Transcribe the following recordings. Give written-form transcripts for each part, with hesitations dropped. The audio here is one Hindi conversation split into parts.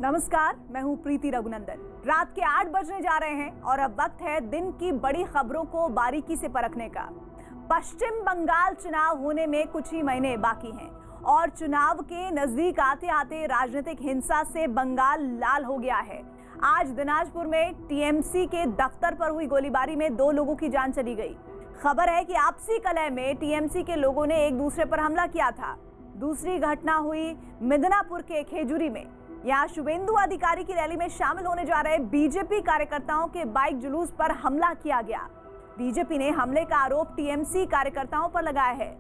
नमस्कार, मैं हूं प्रीति रघुनंदन। रात के 8 बजने जा रहे हैं और अब वक्त है दिन की बड़ी खबरों को बारीकी से परखने का। पश्चिम बंगाल चुनाव होने में कुछ ही महीने बाकी हैं और चुनाव के नजदीक आते आते राजनीतिक हिंसा से बंगाल लाल हो गया है। आज दिनाजपुर में टीएमसी के दफ्तर पर हुई गोलीबारी में 2 लोगों की जान चली गई। खबर है कि आपसी कलह में टीएमसी के लोगों ने एक दूसरे पर हमला किया था। दूसरी घटना हुई मिदनापुर के खेजूरी में। यहाँ शुभेंदु अधिकारी की रैली में शामिल होने जा रहे बीजेपी कार्यकर्ताओं के बाइक जुलूस पर हमला किया गया। बीजेपी ने हमले का आरोप टीएमसी कार्यकर्ताओं पर लगाया है।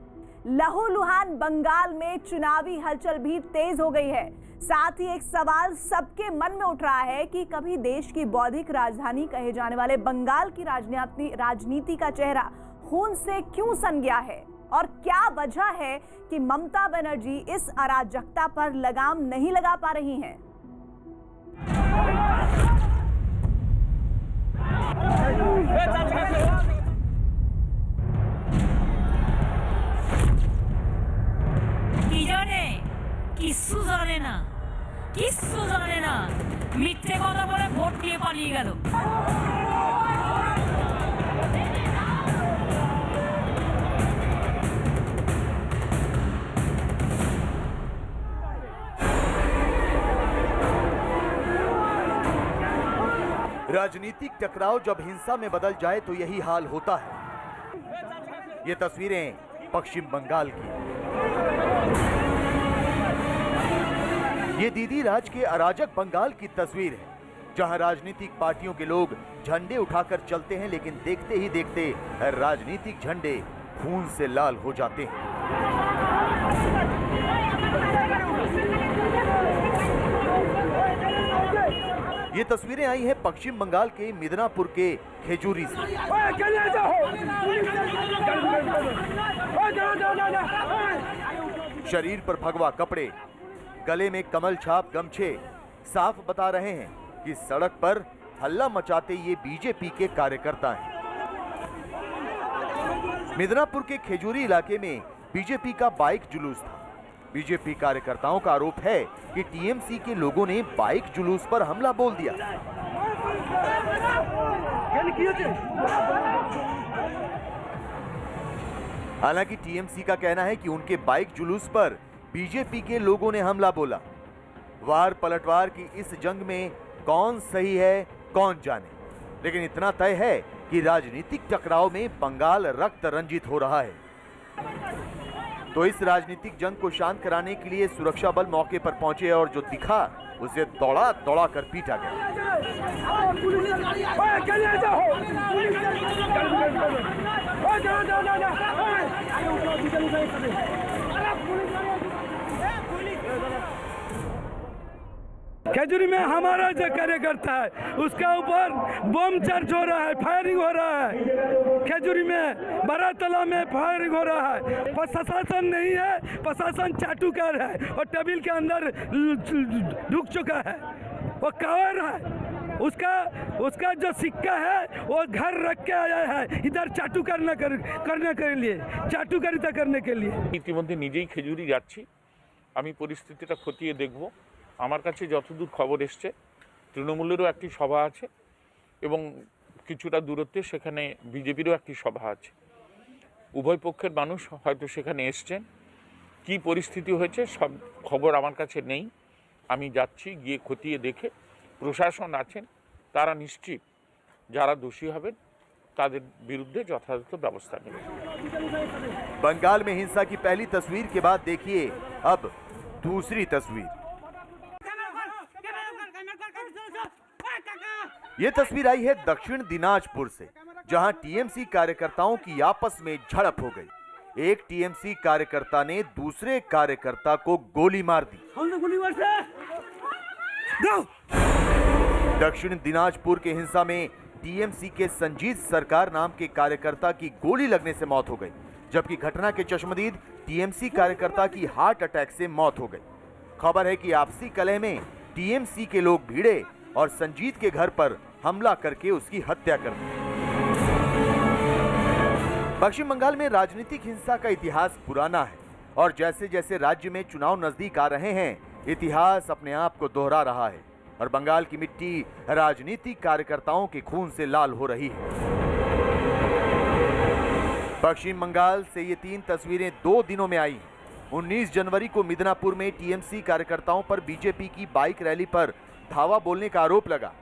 लहूलुहान बंगाल में चुनावी हलचल भी तेज हो गई है। साथ ही एक सवाल सबके मन में उठ रहा है कि कभी देश की बौद्धिक राजधानी कहे जाने वाले बंगाल की राजनीति का चेहरा खून से क्यों सन गया है और क्या वजह है कि ममता बनर्जी इस अराजकता पर लगाम नहीं लगा पा रही हैं। किस्सू जाने ना मिथ्ये कथा बोले भोट दिए पालिए गेल। राजनीतिक टकराव जब हिंसा में बदल जाए तो यही हाल होता है। ये तस्वीरें पश्चिम बंगाल की। ये दीदी राज के अराजक बंगाल की तस्वीर है, जहां राजनीतिक पार्टियों के लोग झंडे उठाकर चलते हैं, लेकिन देखते ही देखते राजनीतिक झंडे खून से लाल हो जाते हैं। ये तस्वीरें आई हैं पश्चिम बंगाल के मिदनापुर के खेजूरी से। शरीर पर भगवा कपड़े, गले में कमल छाप गमछे साफ बता रहे हैं कि सड़क पर हल्ला मचाते ये बीजेपी के कार्यकर्ता हैं। मिदनापुर के खेजूरी इलाके में बीजेपी का बाइक जुलूस था। बीजेपी कार्यकर्ताओं का आरोप है कि टीएमसी के लोगों ने बाइक जुलूस पर हमला बोल दिया। हालांकि टीएमसी का कहना है कि उनके बाइक जुलूस पर बीजेपी के लोगों ने हमला बोला। वार पलटवार की इस जंग में कौन सही है कौन जाने, लेकिन इतना तय है कि राजनीतिक टकराव में बंगाल रक्त रंजित हो रहा है। तो इस राजनीतिक जंग को शांत कराने के लिए सुरक्षा बल मौके पर पहुंचे और जो दिखा उसे दौड़ा दौड़ा कर पीटा गया। खेजूरी में हमारा जो कार्यकर्ता है उसका ऊपर बम चार्ज हो रहा है, फायरिंग हो रहा है। खेजूरी में बड़ा तालाब में फायरिंग हो रहा है। प्रशासन नहीं है, प्रशासन चाटुकार है और टेबल के अंदर ढुक चुका है। वो कवर है, उसका जो सिक्का है वो घर रख के आया है इधर चाटुकार करने के लिए, चाटुकारिता करने के लिए। ইতিমধ্যে নিজেই খেজুরি যাচ্ছি, আমি পরিস্থিতিটা খতিয়ে দেখব। আমার কাছে যতদূর খবর এসছে তৃণমূলেরও একটি সভা আছে এবং কিছুটা দূরত্বে সেখানে বিজেপিরও একটি সভা আছে। উভয় পক্ষের মানুষ হয়তো সেখানে এসছেন। কি পরিস্থিতি হয়েছে সব খবর আমার কাছে নেই। আমি যাচ্ছি, গিয়ে খতিয়ে দেখে প্রশাসন আছেন তারা নিশ্চিত যারা দোষী হবেন তাদের বিরুদ্ধে যথাযথ ব্যবস্থা নেবেন। बंगाल में हिंसा की पहली तस्वीर के बाद देखिए अब दूसरी तस्वीर। ये तस्वीर आई है दक्षिण दिनाजपुर से, जहां टीएमसी कार्यकर्ताओं की आपस में झड़प हो गई। एक टीएमसी कार्यकर्ता ने दूसरे कार्यकर्ता को गोली मार दी। दक्षिण दिनाजपुर के हिंसा में टीएमसी के संजीत सरकार नाम के कार्यकर्ता की गोली लगने से मौत हो गई, जबकि घटना के चश्मदीद टीएमसी कार्यकर्ता की हार्ट अटैक से मौत हो गई। खबर है कि आपसी कलह में टीएमसी के लोग भिड़े और संजीत के घर पर हमला करके उसकी हत्या कर दी। पश्चिम बंगाल में राजनीतिक हिंसा का इतिहास पुराना है और जैसे जैसे राज्य में चुनाव नजदीक आ रहे हैं, इतिहास अपने आप को दोहरा रहा है। और बंगाल की मिट्टी राजनीतिक कार्यकर्ताओं के खून से लाल हो रही है। पश्चिम बंगाल से ये 3 तस्वीरें 2 दिनों में आई। 19 जनवरी को मिदनापुर में टीएमसी कार्यकर्ताओं पर बीजेपी की बाइक रैली पर धावा बोलने का आरोप लगा।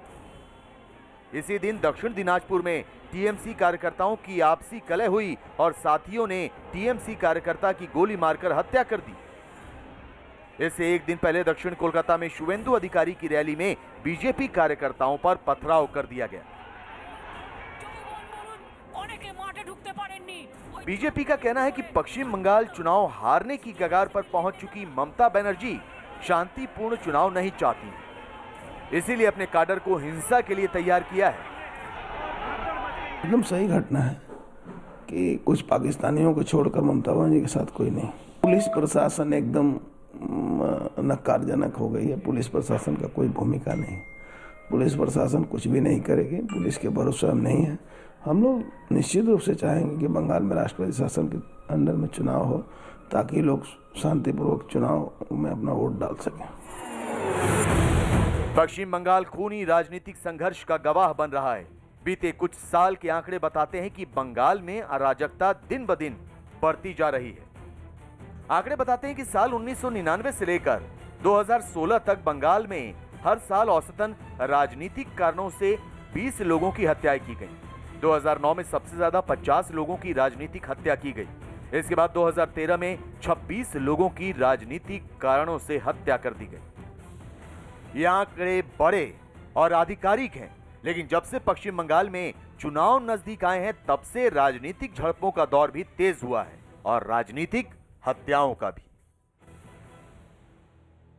इसी दिन दक्षिण दिनाजपुर में टीएमसी कार्यकर्ताओं की आपसी कलह हुई और साथियों ने टीएमसी कार्यकर्ता की गोली मारकर हत्या कर दी। इससे एक दिन पहले दक्षिण कोलकाता में शुवेंदु अधिकारी की रैली में बीजेपी कार्यकर्ताओं पर पथराव कर दिया गया। बीजेपी का कहना है कि पश्चिम बंगाल चुनाव हारने की कगार पर पहुंच चुकी ममता बनर्जी शांतिपूर्ण चुनाव नहीं चाहती, इसीलिए अपने काडर को हिंसा के लिए तैयार किया है। एकदम सही घटना है कि कुछ पाकिस्तानियों को छोड़कर ममता बनर्जी के साथ कोई नहीं। पुलिस प्रशासन एकदम नकारजनक हो गई है। पुलिस प्रशासन का कोई भूमिका नहीं। पुलिस प्रशासन कुछ भी नहीं करेगी। पुलिस के भरोसे हम नहीं है। हम लोग निश्चित रूप से चाहेंगे कि बंगाल में राष्ट्रपति शासन के अंडर में चुनाव हो, ताकि लोग शांतिपूर्वक चुनाव में अपना वोट डाल सकें। पश्चिम बंगाल खूनी राजनीतिक संघर्ष का गवाह बन रहा है। बीते कुछ साल के आंकड़े बताते हैं कि बंगाल में अराजकता दिन ब दिन बढ़ती जा रही है। आंकड़े बताते हैं कि साल 1999 से लेकर 2016 तक बंगाल में हर साल औसतन राजनीतिक कारणों से 20 लोगों की हत्याएं की गई। 2009 में सबसे ज्यादा 50 लोगों की राजनीतिक हत्या की गई। इसके बाद 2013 में 26 लोगों की राजनीतिक कारणों से हत्या कर दी गई। ये आंकड़े बड़े और आधिकारिक हैं, लेकिन जब से पश्चिम बंगाल में चुनाव नजदीक आए हैं तब से राजनीतिक झड़पों का दौर भी तेज हुआ है और राजनीतिक हत्याओं का भी।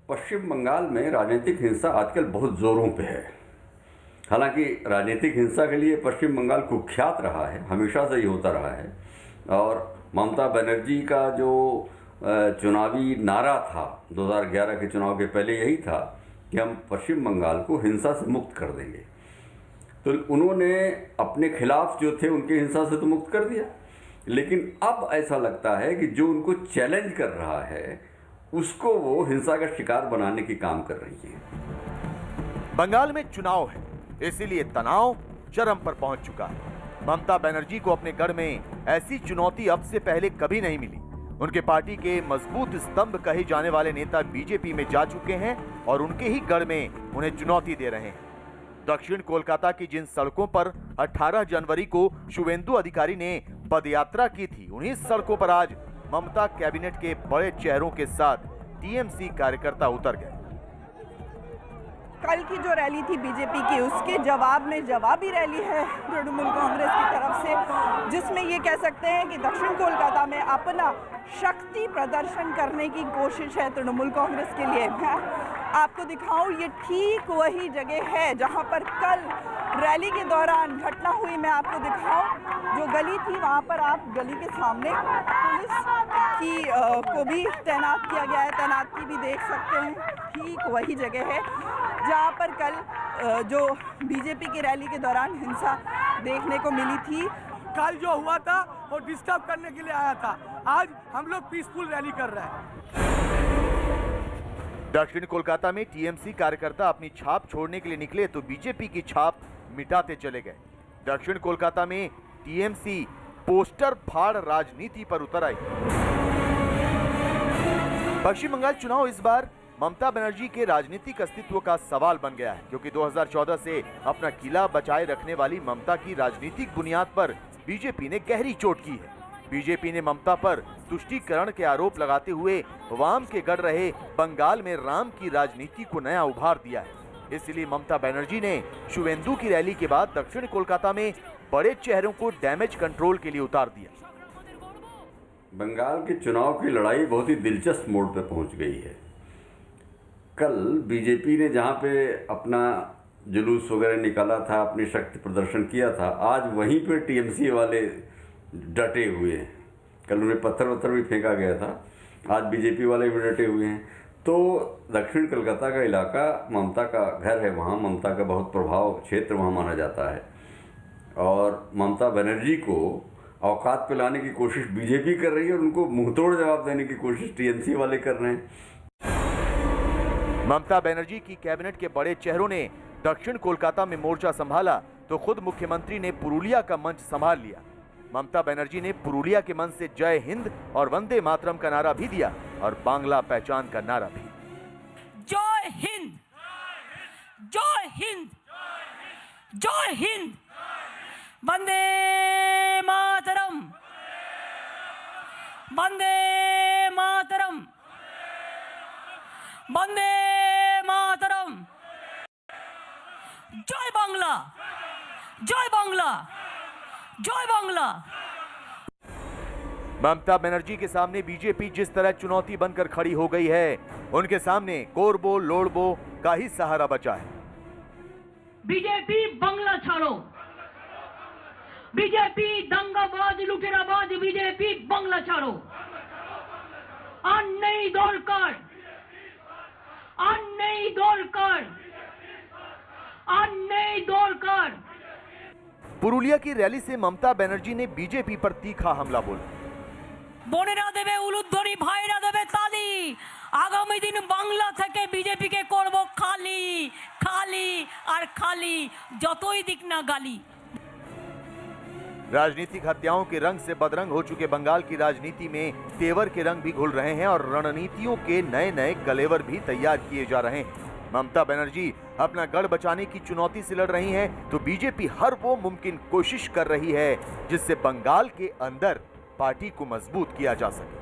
पश्चिम बंगाल में राजनीतिक हिंसा आजकल बहुत जोरों पे है। हालांकि राजनीतिक हिंसा के लिए पश्चिम बंगाल कुख्यात रहा है, हमेशा से ही होता रहा है। और ममता बनर्जी का जो चुनावी नारा था 2011 के चुनाव के पहले यही था कि हम पश्चिम बंगाल को हिंसा से मुक्त कर देंगे। तो उन्होंने अपने खिलाफ जो थे उनके हिंसा से तो मुक्त कर दिया, लेकिन अब ऐसा लगता है कि जो उनको चैलेंज कर रहा है उसको वो हिंसा का शिकार बनाने की काम कर रही है। बंगाल में चुनाव है, इसीलिए तनाव चरम पर पहुंच चुका है। ममता बनर्जी को अपने गढ़ में ऐसी चुनौती अब से पहले कभी नहीं मिली। उनके पार्टी के मजबूत स्तंभ कहे जाने वाले नेता बीजेपी में जा चुके हैं और उनके ही गढ़ में उन्हें चुनौती दे रहे हैं। दक्षिण कोलकाता की जिन सड़कों पर 18 जनवरी को शुवेंदु अधिकारी ने पदयात्रा की थी, उन्हीं सड़कों पर आज ममता कैबिनेट के बड़े चेहरों के साथ टीएमसी कार्यकर्ता उतर गए। कल की जो रैली थी बीजेपी की, उसके जवाब में जवाबी रैली है तृणमूल कांग्रेस की तरफ से, जिसमें ये कह सकते हैं कि दक्षिण कोलकाता में अपना शक्ति प्रदर्शन करने की कोशिश है तृणमूल कांग्रेस के लिए। मैं आपको दिखाऊं, ये ठीक वही जगह है जहां पर कल रैली के दौरान घटना हुई। मैं आपको दिखाऊं, जो गली थी वहां पर आप गली के सामने पुलिस की को भी तैनात किया गया है, तैनाती भी देख सकते हैं। ठीक वही जगह है जहाँ पर कल जो बीजेपी की रैली के दौरान हिंसा देखने को मिली थी। कल जो हुआ था वो डिस्टर्ब करने के लिए आया था, आज हम लोग पीसफुल रैली कर रहे हैं। दक्षिण कोलकाता में टीएमसी कार्यकर्ता अपनी छाप छोड़ने के लिए निकले तो बीजेपी की छाप मिटाते चले गए। दक्षिण कोलकाता में टीएमसी पोस्टर फाड़ राजनीति पर उतर आई। पश्चिम बंगाल चुनाव इस बार ममता बनर्जी के राजनीतिक अस्तित्व का सवाल बन गया है, क्योंकि 2014 से अपना किला बचाए रखने वाली ममता की राजनीतिक बुनियाद पर बीजेपी ने गहरी चोट की है। बीजेपी ने ममता पर तुष्टीकरण के आरोप लगाते हुए वाम के गढ़ रहे बंगाल में राम की राजनीति को नया उभार दिया है। इसलिए ममता बनर्जी ने शुवेंदु की रैली के बाद दक्षिण कोलकाता में बड़े चेहरों को डैमेज कंट्रोल के लिए उतार दिया। बंगाल के चुनाव की लड़ाई बहुत ही दिलचस्प मोड़ पर पहुंच गई है। कल बीजेपी ने जहां पे अपना जुलूस वगैरह निकाला था, अपनी शक्ति प्रदर्शन किया था, आज वहीं पे टीएमसी वाले डटे हुए हैं। कल उन्हें पत्थर भी फेंका गया था, आज बीजेपी वाले भी डटे हुए हैं। तो दक्षिण कोलकाता का इलाका ममता का घर है, वहाँ ममता का बहुत प्रभाव क्षेत्र वहाँ माना जाता है। और ममता बनर्जी को औकात पे लाने की कोशिश बीजेपी कर रही है और उनको मुंहतोड़ जवाब देने की कोशिश टीएमसी वाले कर रहे हैं। ममता बनर्जी की कैबिनेट के बड़े चेहरों ने दक्षिण कोलकाता में मोर्चा संभाला तो खुद मुख्यमंत्री ने पुरुलिया का मंच संभाल लिया। ममता बनर्जी ने पुरुलिया के मंच से जय हिंद और वंदे मातरम का नारा भी दिया और बांग्ला पहचान का नारा भी। जय हिंद, जय हिंद, जय हिंद, वंदे मातरम, वंदे मातरम, वंदे मातरम, जय बांग्ला, जय बांग्ला, जय बांग्ला। ममता बनर्जी के सामने बीजेपी जिस तरह चुनौती बनकर खड़ी हो गई है, उनके सामने कोरबो लोड़बो का ही सहारा बचा है। बीजेपी बांग्ला छाड़ो, बीजेपी दंगाबाज लुटेराबाज, बीजेपी बांग्ला छाड़ो। अन्य दरकार, अन्य दरकार, अन्य दरकार। पुरुलिया की रैली से ममता बनर्जी ने बीजेपी पर तीखा हमला बोला। বোনেরা দেবে উলুধ্বনি, ভাইরা দেবে তালি। আগামী দিন বাংলা থেকে বিজেপি কে করব খালি, খালি আর খালি, যতই দিক না গালি। राजनीतिक हत्याओं के रंग से बदरंग हो चुके बंगाल की राजनीति में तेवर के रंग भी घुल रहे हैं और रणनीतियों के नए नए कलेवर भी तैयार किए जा रहे हैं। ममता बनर्जी अपना गढ़ बचाने की चुनौती से लड़ रही हैं, तो बीजेपी हर वो मुमकिन कोशिश कर रही है जिससे बंगाल के अंदर पार्टी को मजबूत किया जा सके।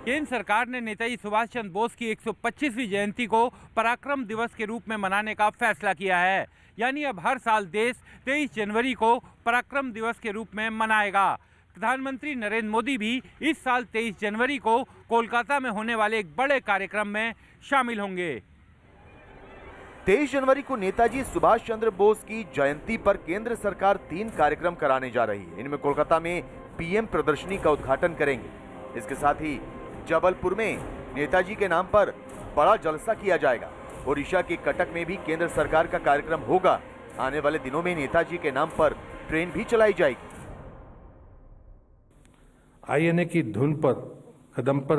केंद्र सरकार ने नेताजी सुभाष चंद्र बोस की 125वीं जयंती को पराक्रम दिवस के रूप में मनाने का फैसला किया है। यानी अब हर साल देश 23 जनवरी को पराक्रम दिवस के रूप में मनाएगा। प्रधानमंत्री नरेंद्र मोदी भी इस साल 23 जनवरी को कोलकाता में होने वाले एक बड़े कार्यक्रम में शामिल होंगे। 23 जनवरी को नेताजी सुभाष चंद्र बोस की जयंती पर केंद्र सरकार 3 कार्यक्रम कराने जा रही है। इनमें कोलकाता में पीएम प्रदर्शनी का उद्घाटन करेंगे। इसके साथ ही जबलपुर में नेताजी के नाम पर बड़ा जलसा किया जाएगा। ओडिशा के कटक में भी केंद्र सरकार का कार्यक्रम होगा। आने वाले दिनों में नेताजी के नाम पर ट्रेन भी चलाई जाएगी। आईएनए की धुन पर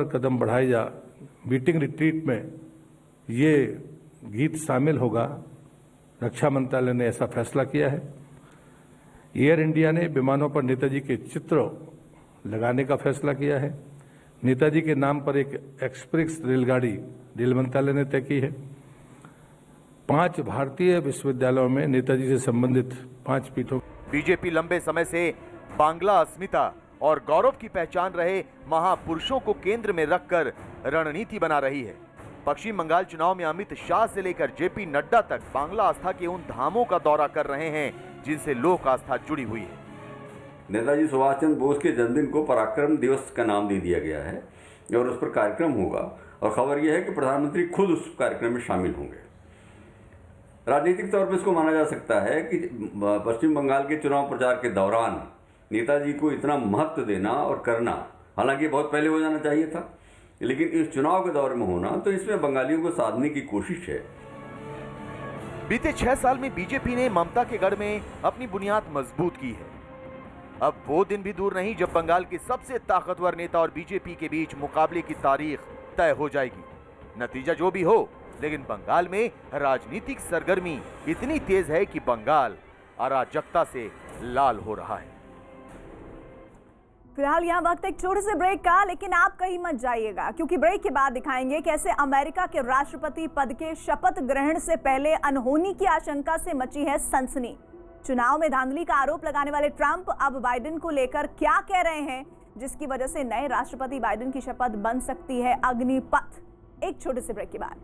कदम बढ़ाए जा बीटिंग रिट्रीट में ये गीत शामिल होगा। रक्षा मंत्रालय ने ऐसा फैसला किया है। एयर इंडिया ने विमानों पर नेताजी के चित्र लगाने का फैसला किया है। नेताजी के नाम पर एक एक्सप्रेस रेलगाड़ी रेल मंत्रालय ने तय की है। 5 भारतीय विश्वविद्यालयों में नेताजी से संबंधित 5 पीठों। बीजेपी लंबे समय से बांग्ला अस्मिता और गौरव की पहचान रहे महापुरुषों को केंद्र में रखकर रणनीति बना रही है। पश्चिम बंगाल चुनाव में अमित शाह से लेकर जेपी नड्डा तक बांग्ला आस्था के उन धामों का दौरा कर रहे हैं जिनसे लोक आस्था जुड़ी हुई है। नेताजी सुभाष चंद्र बोस के जन्मदिन को पराक्रम दिवस का नाम दे दिया गया है और उस पर कार्यक्रम होगा और खबर यह है कि प्रधानमंत्री खुद उस कार्यक्रम में शामिल होंगे। राजनीतिक तौर पर इसको माना जा सकता है कि पश्चिम बंगाल के चुनाव प्रचार के दौरान नेताजी को इतना महत्व देना और करना, हालांकि बहुत पहले हो जाना चाहिए था, लेकिन इस चुनाव के दौर में होना, तो इसमें बंगालियों को साधने की कोशिश है। बीते 6 साल में बीजेपी ने ममता के गढ़ में अपनी बुनियाद मजबूत की है। अब वो दिन भी दूर नहीं जब बंगाल के सबसे ताकतवर नेता और बीजेपी के बीच मुकाबले की तारीख तय हो जाएगी। नतीजा जो भी हो, लेकिन बंगाल में राजनीतिक सरगर्मी इतनी तेज है कि बंगाल अराजकता से लाल हो रहा है। फिलहाल यहाँ वक्त एक छोटे से ब्रेक का, लेकिन आप कहीं मत जाइएगा क्योंकि ब्रेक के बाद दिखाएंगे कैसे अमेरिका के राष्ट्रपति पद के शपथ ग्रहण से पहले अनहोनी की आशंका से मची है सनसनी। चुनाव में धांधली का आरोप लगाने वाले ट्रंप अब बाइडेन को लेकर क्या कह रहे हैं, जिसकी वजह से नए राष्ट्रपति बाइडेन की शपथ बन सकती है अग्निपथ। एक छोटे से ब्रेक के बाद